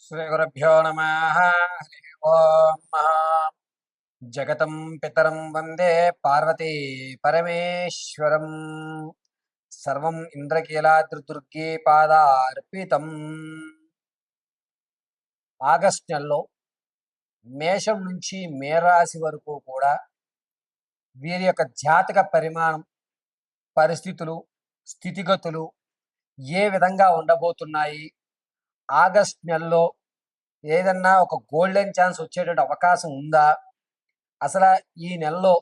శ్రీగురుభ్యో నమః. హరి ఓం. జగతం పితరం వందే పార్వతీ పరమేశ్వరం. సర్వం ఇంద్రకీలాద్రిదుర్గే పాదార్పితం. ఆగస్ట్ నెలలో మేషం నుంచి మేరాశి వరకు కూడా వీరి యొక్క జాతక పరిమాణం, పరిస్థితులు, స్థితిగతులు ఏ విధంగా ఉండబోతున్నాయి, ఆగస్ట్ నెలలో ఏదన్నా ఒక గోల్డెన్ ఛాన్స్ వచ్చేటువంటి అవకాశం ఉందా, అసలు ఈ నెలలో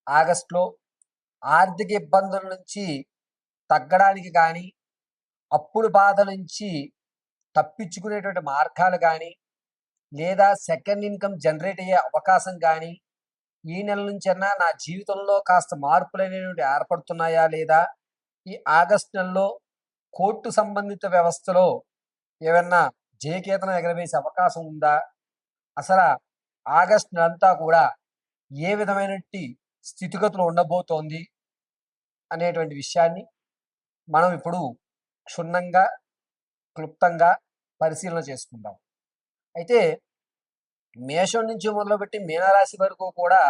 ఆగస్టులో ఆర్థిక ఇబ్బందుల నుంచి తగ్గడానికి కానీ, అప్పుల బాధ నుంచి తప్పించుకునేటువంటి మార్గాలు కానీ, లేదా సెకండ్ ఇన్కమ్ జనరేట్ అయ్యే అవకాశం కానీ ఈ నెల నుంచైనా నా జీవితంలో కాస్త మార్పులు అనేవి ఏర్పడుతున్నాయా లేదా, ఈ ఆగస్ట్ నెలలో కోర్టు సంబంధిత వ్యవస్థలో ఏమన్నా జయకేతనం ఎగరవేసే అవకాశం ఉందా, అసలు ఆగస్ట్ నెలంతా కూడా ఏ విధమైనటువంటి స్థితిగతులు ఉండబోతోంది అనేటువంటి విషయాన్ని మనం ఇప్పుడు క్షుణ్ణంగా, క్లుప్తంగా పరిశీలన చేసుకుందాం. అయితే మేషం నుంచి మొదలుపెట్టి మీనరాశి వరకు కూడా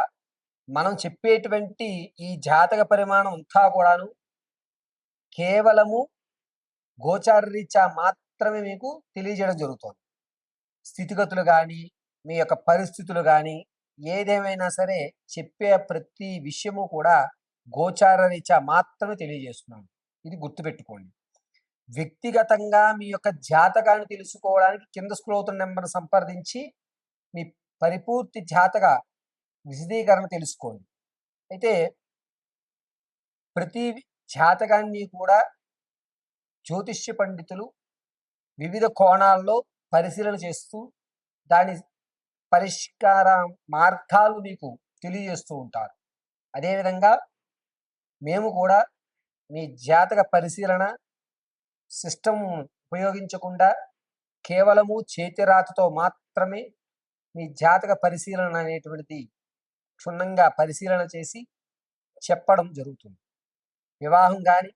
మనం చెప్పేటువంటి ఈ జాతక పరిమాణం అంతా కూడాను కేవలము గోచార రీత్యా మాత్రమే మీకు తెలియజేయడం జరుగుతుంది. స్థితిగతులు కానీ, మీ యొక్క పరిస్థితులు కానీ, ఏదేమైనా సరే చెప్పే ప్రతి విషయము కూడా గోచార రీత్యా మాత్రమే తెలియజేస్తున్నాను. ఇది గుర్తుపెట్టుకోండి. వ్యక్తిగతంగా మీ యొక్క జాతకాన్ని తెలుసుకోవడానికి కింద స్క్రోల్ అవుతున్న నెంబర్ను సంప్రదించి మీ పరిపూర్తి జాతక విశదీకరణ తెలుసుకోండి. అయితే ప్రతి జాతకాన్ని కూడా జ్యోతిష్య పండితులు వివిధ కోణాల్లో పరిశీలన చేస్తూ దాని పరిష్కార మార్గాలు మీకు తెలియజేస్తూ ఉంటారు. అదేవిధంగా మేము కూడా మీ జాతక పరిశీలన సిస్టమ్ ఉపయోగించకుండా కేవలము చేతిరాతతో మాత్రమే మీ జాతక పరిశీలన అనేటువంటిది క్షుణ్ణంగా పరిశీలన చేసి చెప్పడం జరుగుతుంది. వివాహం కానీ,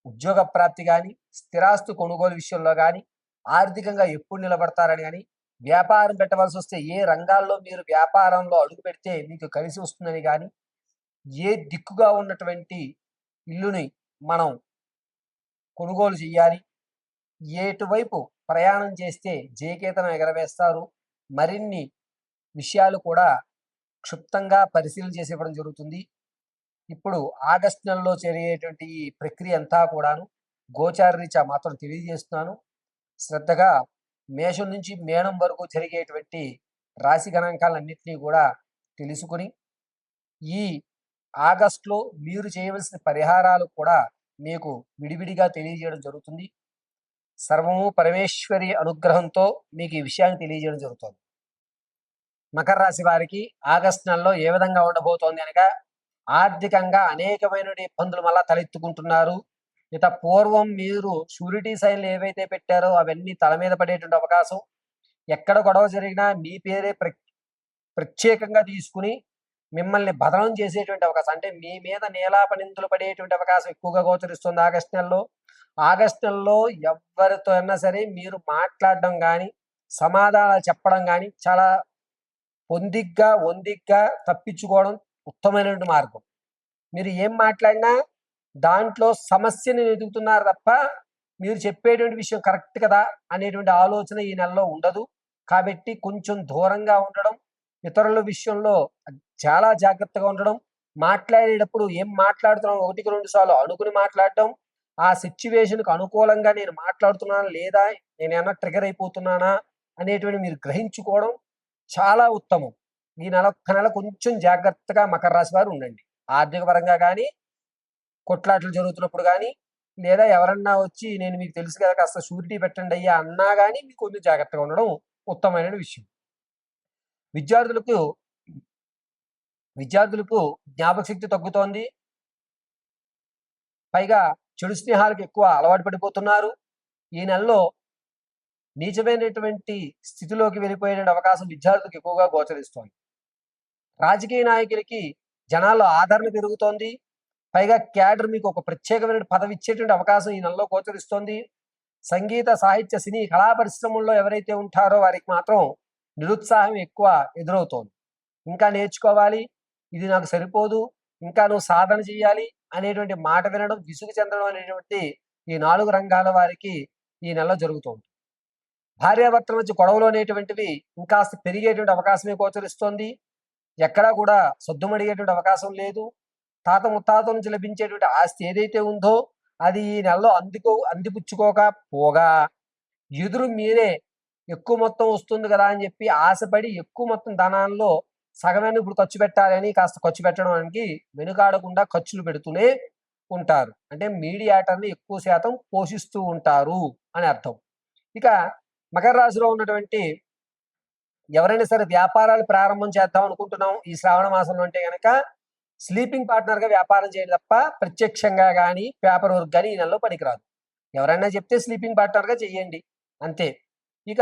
ఉద్యోగ ప్రాప్తి కానీ, స్థిరాస్తు కొనుగోలు విషయంలో కానీ, ఆర్థికంగా ఎప్పుడు నిలబడతారని కానీ, వ్యాపారం పెట్టవలసి వస్తే ఏ రంగాల్లో మీరు వ్యాపారంలో అడుగు పెడితే మీకు కలిసి వస్తుందని కానీ, ఏ దిక్కుగా ఉన్నటువంటి ఇల్లుని మనం కొనుగోలు చేయాలి, ఎటువైపు ప్రయాణం చేస్తే జయకేతనం ఎగరవేస్తారు, మరిన్ని విషయాలు కూడా క్షుప్తంగా పరిశీలన చేసి ఇవ్వడం జరుగుతుంది. ఇప్పుడు ఆగస్ట్ నెలలో జరిగేటువంటి ఈ ప్రక్రియ అంతా కూడాను గోచార రీత్యా మాత్రం తెలియజేస్తున్నాను. శ్రద్ధగా మేషం నుంచి మేనం వరకు జరిగేటువంటి రాశి గణాంకాలన్నింటినీ కూడా తెలుసుకుని ఈ ఆగస్టులో మీరు చేయవలసిన పరిహారాలు కూడా మీకు విడివిడిగా తెలియజేయడం జరుగుతుంది. సర్వము పరమేశ్వరి అనుగ్రహంతో మీకు ఈ విషయాన్ని తెలియజేయడం జరుగుతుంది. మకర రాశి వారికి ఆగస్టు నెలలో ఏ విధంగా ఉండబోతోంది అనగా, ఆర్థికంగా అనేకమైన ఇబ్బందులు మళ్ళా తలెత్తుకుంటున్నారు. ఇత పూర్వం మీరు షూరిటీ సైన్లు ఏవైతే పెట్టారో అవన్నీ తల మీద పడేటువంటి అవకాశం, ఎక్కడ గొడవ జరిగినా మీ పేరే ప్రత్యేకంగా తీసుకుని మిమ్మల్ని బదనం చేసేటువంటి అవకాశం, అంటే మీ మీద నీలాపనిందులు పడేటువంటి అవకాశం ఎక్కువగా గోచరిస్తుంది ఆగస్టు నెలలో. ఆగస్టు నెలలో ఎవరితో అయినా సరే మీరు మాట్లాడడం కానీ, సమాధానాలు చెప్పడం కానీ చాలా వందిగ్గా తప్పించుకోవడం ఉత్తమమైనటువంటి మార్గం. మీరు ఏం మాట్లాడినా దాంట్లో సమస్యని వెతుకుతున్నారు తప్ప మీరు చెప్పేటువంటి విషయం కరెక్ట్ కదా అనేటువంటి ఆలోచన ఈ నెలలో ఉండదు. కాబట్టి కొంచెం దూరంగా ఉండడం, ఇతరుల విషయంలో చాలా జాగ్రత్తగా ఉండడం, మాట్లాడేటప్పుడు ఏం మాట్లాడుతున్నాం 1-2 సార్లు అనుకుని మాట్లాడటం, ఆ సిచ్యువేషన్కి అనుకూలంగా నేను మాట్లాడుతున్నానా లేదా, నేను ఏమన్నా ట్రిగర్ అయిపోతున్నానా అనేటువంటి మీరు గ్రహించుకోవడం చాలా ఉత్తమం. ఈ ఒక్క నెల కొంచెం జాగ్రత్తగా మకర రాశి వారు ఉండండి. ఆర్థిక పరంగా కానీ, కొట్లాట్లు జరుగుతున్నప్పుడు కానీ, లేదా ఎవరన్నా వచ్చి నేను మీకు తెలుసు కదా కాస్త షూరిటీ పెట్టండి అయ్యా అన్నా కానీ మీకు కొంచెం జాగ్రత్తగా ఉండడం ఉత్తమమైన విషయం. విద్యార్థులకు జ్ఞాపక శక్తి తగ్గుతోంది. పైగా చెడు స్నేహాలకు ఎక్కువ అలవాటు పడిపోతున్నారు. ఈ నెలలో నీచమైనటువంటి స్థితిలోకి వెళ్ళిపోయే అవకాశం విద్యార్థులకు ఎక్కువగా గోచరిస్తోంది. రాజకీయ నాయకులకి జనాల్లో ఆదరణ పెరుగుతోంది. పైగా క్యాడర్ మీకు ఒక ప్రత్యేకమైన పదవి ఇచ్చేటువంటి అవకాశం ఈ నెలలో గోచరిస్తోంది. సంగీత సాహిత్య సినీ కళా పరిశ్రమల్లో ఎవరైతే ఉంటారో వారికి మాత్రం నిరుత్సాహం ఎక్కువ ఎదురవుతోంది. ఇంకా నేర్చుకోవాలి, ఇది నాకు సరిపోదు, ఇంకా నువ్వు సాధన చేయాలి అనేటువంటి మాట వినడం, విసుగు చెందడం అనేటువంటి ఈ 4 రంగాల వారికి ఈ నెలలో జరుగుతోంది. భార్యాభర్తల మధ్య గొడవలు అనేటువంటివి ఇంకాస్త పెరిగేటువంటి అవకాశమే గోచరిస్తోంది. ఎక్కడా కూడా సద్దుమడిగేటువంటి అవకాశం లేదు. తాత ముత్తాతల నుంచి లభించేటువంటి ఆస్తి ఏదైతే ఉందో అది ఈ నెలలో అందిపుచ్చుకోక పోగా ఎదురు మీరే ఎక్కువ మొత్తం వస్తుంది కదా అని చెప్పి ఆశపడి ఎక్కువ మొత్తం ధనాల్లో సగమైన ఇప్పుడు ఖర్చు పెట్టాలని కాస్త ఖర్చు పెట్టడానికి వెనుకాడకుండా ఖర్చులు పెడుతూనే ఉంటారు. అంటే మీడియాటర్ని ఎక్కువ శాతం పోషిస్తూ ఉంటారు అని అర్థం. ఇక మకర రాశిలో ఉన్నటువంటి ఎవరైనా సరే వ్యాపారాలు ప్రారంభం చేద్దాం అనుకుంటున్నాం ఈ శ్రావణ మాసంలో అంటే కనుక స్లీపింగ్ పార్ట్నర్గా వ్యాపారం చేయడం తప్ప ప్రత్యక్షంగా కానీ పేపర్ వర్క్ కానీ ఈ నెలలో పనికిరాదు. ఎవరైనా చెప్తే స్లీపింగ్ పార్ట్నర్గా చెయ్యండి అంతే. ఇక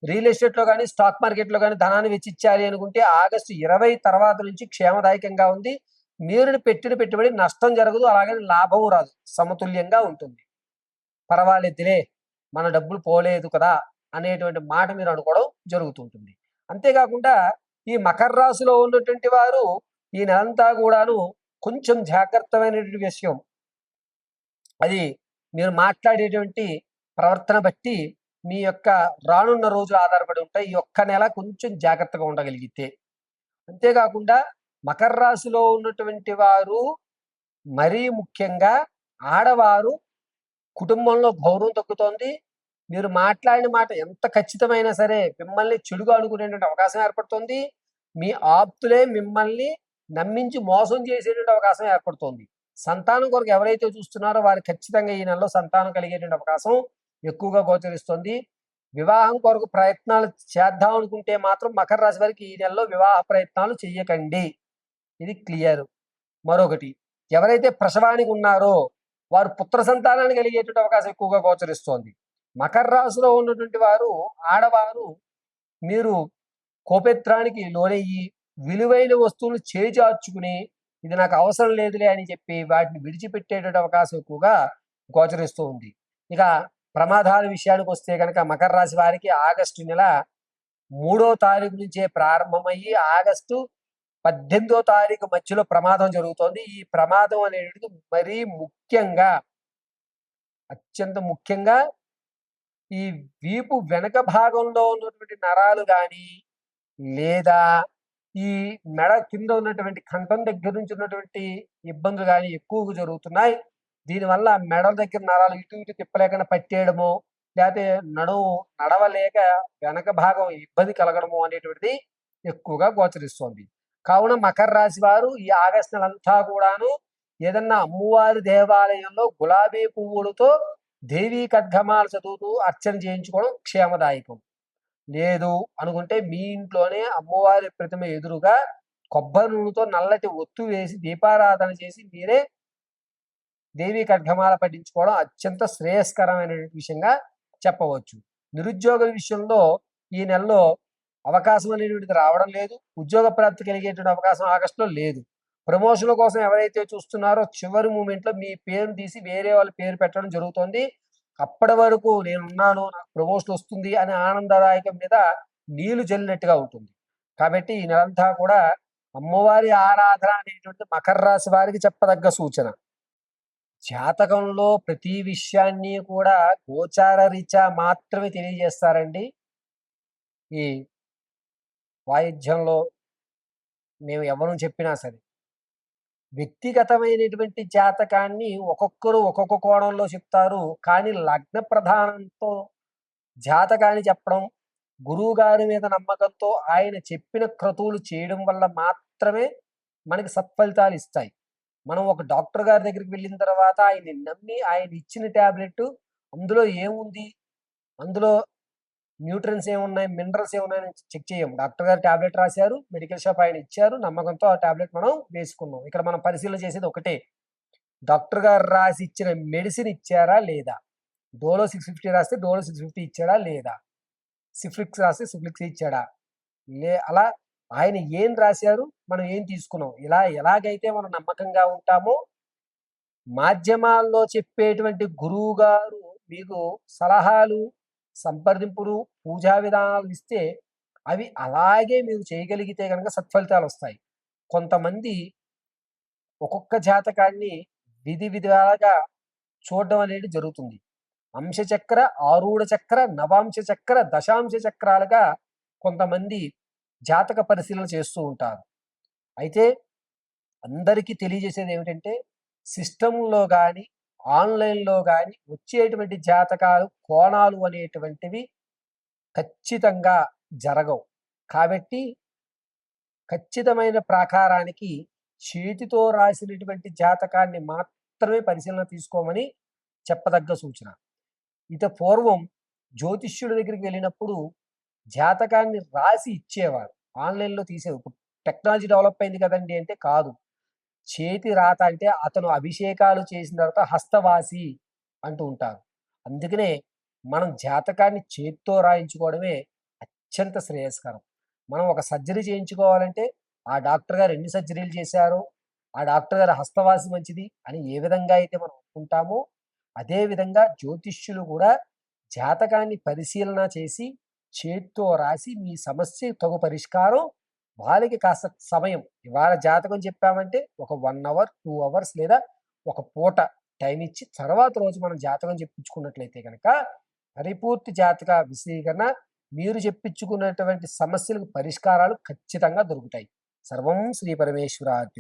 రియల్ ఎస్టేట్లో కానీ స్టాక్ మార్కెట్లో కానీ ధనాన్ని వెచ్చించాలి అనుకుంటే ఆగస్టు 20 తర్వాత నుంచి క్షేమదాయకంగా ఉంది. మీరు పెట్టిన పెట్టుబడి నష్టం జరగదు, అలాగే లాభం రాదు, సమతుల్యంగా ఉంటుంది. పర్వాలేదులే మన డబ్బులు పోలేదు కదా అనేటువంటి మాట మీరు అనుకోవడం జరుగుతుంటుంది. అంతేకాకుండా ఈ మకర రాశిలో ఉన్నటువంటి వారు ఈ నెలంతా కూడాను కొంచెం జాగ్రత్తమైనటువంటి విషయం, అది మీరు మాట్లాడేటువంటి ప్రవర్తన బట్టి మీ యొక్క రానున్న రోజులు ఆధారపడి ఉంటాయి. ఈ ఒక్క నెల కొంచెం జాగ్రత్తగా ఉండగలిగితే. అంతేకాకుండా మకర రాశిలో ఉన్నటువంటి వారు మరీ ముఖ్యంగా ఆడవారు కుటుంబంలో గౌరవం తగ్గుతోంది. మీరు మాట్లాడిన మాట ఎంత ఖచ్చితమైనా సరే మిమ్మల్ని చెడుగా అనుకునేటువంటి అవకాశం ఏర్పడుతుంది. మీ ఆప్తులే మిమ్మల్ని నమ్మించి మోసం చేసేటువంటి అవకాశం ఏర్పడుతుంది. సంతానం కొరకు ఎవరైతే చూస్తున్నారో వారు ఖచ్చితంగా ఈ నెలలో సంతానం కలిగేటువంటి అవకాశం ఎక్కువగా గోచరిస్తుంది. వివాహం కొరకు ప్రయత్నాలు చేద్దాం అనుకుంటే మాత్రం మకర రాశి వారికి ఈ నెలలో వివాహ ప్రయత్నాలు చెయ్యకండి, ఇది క్లియర్. మరొకటి, ఎవరైతే ప్రసవానికి ఉన్నారో వారు పుత్ర సంతానాన్ని కలిగేటువంటి అవకాశం ఎక్కువగా గోచరిస్తోంది. మకర రాశిలో ఉన్నటువంటి వారు ఆడవారు మీరు కోపేత్రానికి లోనయ్యి విలువైన వస్తువులు చేజార్చుకుని ఇది నాకు అవసరం లేదులే అని చెప్పి వాటిని విడిచిపెట్టేటువంటి అవకాశం ఎక్కువగా గోచరిస్తూ ఉంది. ఇక ప్రమాదాల విషయానికి వస్తే కనుక మకర రాశి వారికి ఆగస్టు నెల 3వ తారీఖు నుంచే ప్రారంభమయ్యి ఆగస్టు 18వ తారీఖు మధ్యలో ప్రమాదం జరుగుతోంది. ఈ ప్రమాదం అనేది మరీ ముఖ్యంగా, అత్యంత ముఖ్యంగా ఈ వీపు వెనక భాగంలో ఉన్నటువంటి నరాలు కానీ లేదా ఈ మెడ కింద ఉన్నటువంటి కంఠం దగ్గర నుంచి ఉన్నటువంటి ఇబ్బందులు కానీ ఎక్కువగా జరుగుతున్నాయి. దీనివల్ల మెడల దగ్గర నరాలు ఇటు ఇటు తిప్పలేకుండా పట్టేయడము, లేకపోతే నడవలేక వెనక భాగం ఇబ్బంది కలగడము అనేటువంటిది ఎక్కువగా గోచరిస్తోంది. కావున మకర రాశి వారు ఈ ఆగస్టు నెలంతా కూడాను ఏదన్నా అమ్మవారి దేవాలయంలో గులాబీ పువ్వులతో దేవీ ఖడ్గమాలు చదువుతూ అర్చన చేయించుకోవడం క్షేమదాయకం. లేదు అనుకుంటే మీ ఇంట్లోనే అమ్మవారి ప్రతిమ ఎదురుగా కొబ్బరి నూనెతో నల్లటి ఒత్తు వేసి దీపారాధన చేసి మీరే దేవీ ఖడ్గమాల పఠించుకోవడం అత్యంత శ్రేయస్కరమైన విషయంగా చెప్పవచ్చు. నిరుద్యోగ విషయంలో ఈ నెలలో అవకాశం అనేటువంటిది రావడం లేదు. ఉద్యోగ ప్రాప్తి కలిగేటువంటి అవకాశం ఆగస్టులో లేదు. ప్రమోషన్ల కోసం ఎవరైతే చూస్తున్నారో చివరి మూమెంట్లో మీ పేరు తీసి వేరే వాళ్ళ పేరు పెట్టడం జరుగుతుంది. అప్పటి వరకు నేనున్నాను, నాకు ప్రమోషన్ వస్తుంది అనే ఆనందదాయకం మీద నీళ్లు జల్లినట్టుగా ఉంటుంది. కాబట్టి ఈ నెలంతా కూడా అమ్మవారి ఆరాధన అనేటువంటి మకర రాశి వారికి చెప్పదగ్గ సూచన. జాతకంలో ప్రతి విషయాన్ని కూడా గోచార రీత్యా మాత్రమే తెలియజేస్తారండి. ఈ వాయిద్యంలో మేము ఎవరు చెప్పినా సరే వ్యక్తిగతమైనటువంటి జాతకాన్ని ఒక్కొక్కరు ఒక్కొక్క కోణంలో చెప్తారు. కానీ లగ్న ప్రధానంతో జాతకాన్ని చెప్పడం, గురువు గారి మీద నమ్మకంతో ఆయన చెప్పిన క్రతువులు చేయడం వల్ల మాత్రమే మనకి సత్ఫలితాలు ఇస్తాయి. మనం ఒక డాక్టర్ గారి దగ్గరికి వెళ్ళిన తర్వాత ఆయన్ని నమ్మి ఆయన ఇచ్చిన ట్యాబ్లెట్ అందులో ఏముంది, అందులో న్యూట్రియన్స్ ఏమున్నాయి, మినరల్స్ ఏమున్నాయని చెక్ చేయం. డాక్టర్ గారు ట్యాబ్లెట్ రాశారు, మెడికల్ షాప్ ఆయన ఇచ్చారు, నమ్మకంతో ఆ ట్యాబ్లెట్ మనం వేసుకున్నాం. ఇక్కడ మనం పరిశీలన చేసేది ఒకటే, డాక్టర్ గారు రాసి ఇచ్చిన మెడిసిన్ ఇచ్చారా లేదా, డోలో 650 రాస్తే డోలో 650 ఇచ్చాడా లేదా, సిఫ్లిక్స్ రాస్తే సిఫ్లిక్స్ ఇచ్చాడా అలా ఆయన ఏం రాశారు, మనం ఏం తీసుకున్నాం. ఇలా ఎలాగైతే మనం నమ్మకంగా ఉంటామో మాధ్యమాల్లో చెప్పేటువంటి గురువు గారు మీకు సలహాలు, సంప్రదింపులు, పూజా విధానాలు ఇస్తే అవి అలాగే మీరు చేయగలిగితే గనక సత్ఫలితాలొస్తాయి. కొంతమంది ఒక్కొక్క జాతకాన్ని విధి విధాలుగా చూడడం అనేది జరుగుతుంది. అంశచక్ర, ఆరూఢ చక్ర, నవాంశ చక్ర, దశాంశ చక్రాలుగా కొంతమంది జాతక పరిశీలన చేస్తూ ఉంటారు. అయితే అందరికీ తెలియజేసేది ఏమిటంటే సిస్టంలో గాని, ఆన్‌లైన్‌లో గాని వచ్చేటువంటి జాతకాలు, కోణాలు అనేటువంటివి ఖచ్చితంగా జరగవు. కాబట్టి ఖచ్చితమైన ప్రాకారానికి చేతితో రాసినటువంటి జాతకాన్ని మాత్రమే పరిశీలన తీసుకోమని చెప్పదగ్గ సూచన. పూర్వం జ్యోతిష్యుడి దగ్గరికి వెళ్ళినప్పుడు జాతకాన్ని రాసి ఇచ్చేవారు. ఆన్‌లైన్‌లో ఇప్పుడు టెక్నాలజీ డెవలప్ అయింది కదండీ అంటే కాదు. చేతి రాత అంటే అతను అభిషేకాలు చేసిన తర్వాత హస్తవాసి అంటూ ఉంటారు. అందుకనే మనం జాతకాన్ని చేత్తో రాయించుకోవడమే అత్యంత శ్రేయస్కరం. మనం ఒక సర్జరీ చేయించుకోవాలంటే ఆ డాక్టర్ గారు ఎన్ని సర్జరీలు చేశారో, ఆ డాక్టర్ గారి హస్తవాసి మంచిది అని ఏ విధంగా అయితే మనం అనుకుంటామో, అదే విధంగా జ్యోతిష్యులు కూడా జాతకాన్ని పరిశీలన చేసి చేత్తో రాసి మీ సమస్య తగు పరిష్కారం వాళ్ళకి కాస్త సమయం ఇవాళ జాతకం చెప్పామంటే ఒక 1 అవర్, 2 అవర్స్ లేదా ఒక పూట టైం ఇచ్చి తర్వాత రోజు మనం జాతకం చెప్పించుకున్నట్లయితే గనక పరిపూర్తి జాతక విశ్లేషణ మీరు చెప్పించుకున్నటువంటి సమస్యలకు పరిష్కారాలు ఖచ్చితంగా దొరుకుతాయి. సర్వం శ్రీ పరమేశ్వరార్పితం.